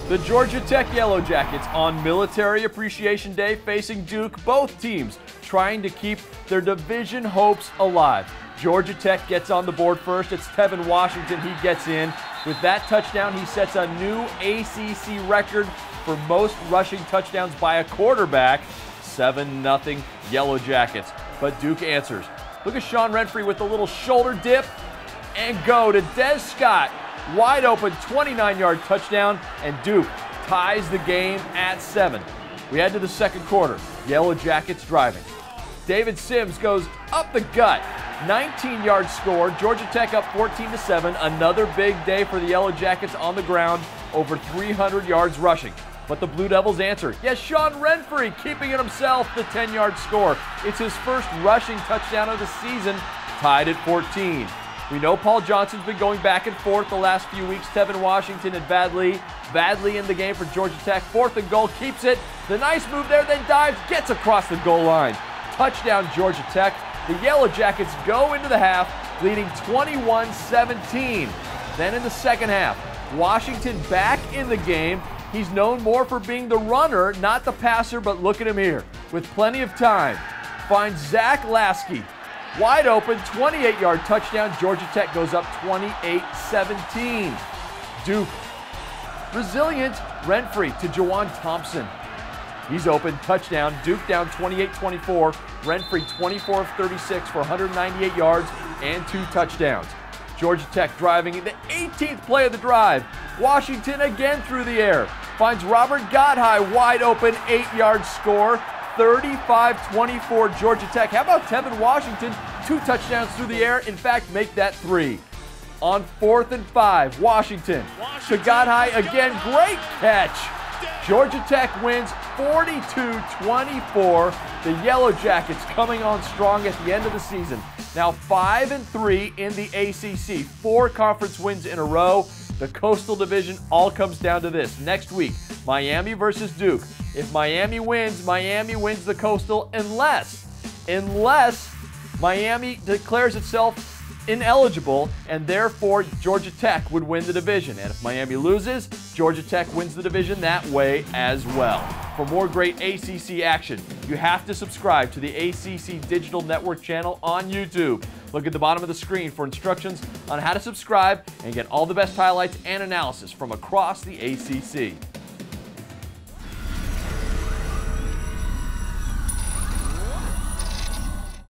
The Georgia Tech Yellow Jackets on Military Appreciation Day facing Duke, both teams trying to keep their division hopes alive. Georgia Tech gets on the board first. It's Tevin Washington. He gets in. With that touchdown, he sets a new ACC record for most rushing touchdowns by a quarterback. 7-0 Yellow Jackets. But Duke answers. Look at Sean Renfrey with a little shoulder dip and go to Des Scott. Wide open 29-yard touchdown, and Duke ties the game at 7. We head to the second quarter. Yellow Jackets driving. David Sims goes up the gut. 19-yard score. Georgia Tech up 14-7. Another big day for the Yellow Jackets on the ground. Over 300 yards rushing. But the Blue Devils answer. Yes, Sean Renfrey keeping it himself, the 10-yard score. It's his first rushing touchdown of the season, tied at 14. We know Paul Johnson's been going back and forth the last few weeks. Tevin Washington and badly in the game for Georgia Tech. 4th and goal, keeps it. The nice move there, then dives, gets across the goal line. Touchdown, Georgia Tech. The Yellow Jackets go into the half, leading 21-17. Then in the second half, Washington back in the game. He's known more for being the runner, not the passer, but look at him here. With plenty of time, finds Zach Lasky. Wide open, 28-yard touchdown. Georgia Tech goes up 28-17. Duke, resilient. Renfrey to Jawan Thompson. He's open, touchdown. Duke down 28-24. Renfrey 24 of 36 for 198 yards and 2 touchdowns. Georgia Tech driving in the 18th play of the drive. Washington again through the air. Finds Robert Godhigh wide open, 8-yard score. 35-24 Georgia Tech. How about Tevin Washington? 2 touchdowns through the air. In fact, make that 3. On 4th and 5, Washington to Godhigh again. Great catch. Georgia Tech wins 42-24. The Yellow Jackets coming on strong at the end of the season. Now 5-3 in the ACC. 4 conference wins in a row. The Coastal Division all comes down to this. Next week, Miami versus Duke. If Miami wins the Coastal unless Miami declares itself ineligible, and therefore Georgia Tech would win the division. And if Miami loses, Georgia Tech wins the division that way as well. For more great ACC action, you have to subscribe to the ACC Digital Network channel on YouTube. Look at the bottom of the screen for instructions on how to subscribe and get all the best highlights and analysis from across the ACC.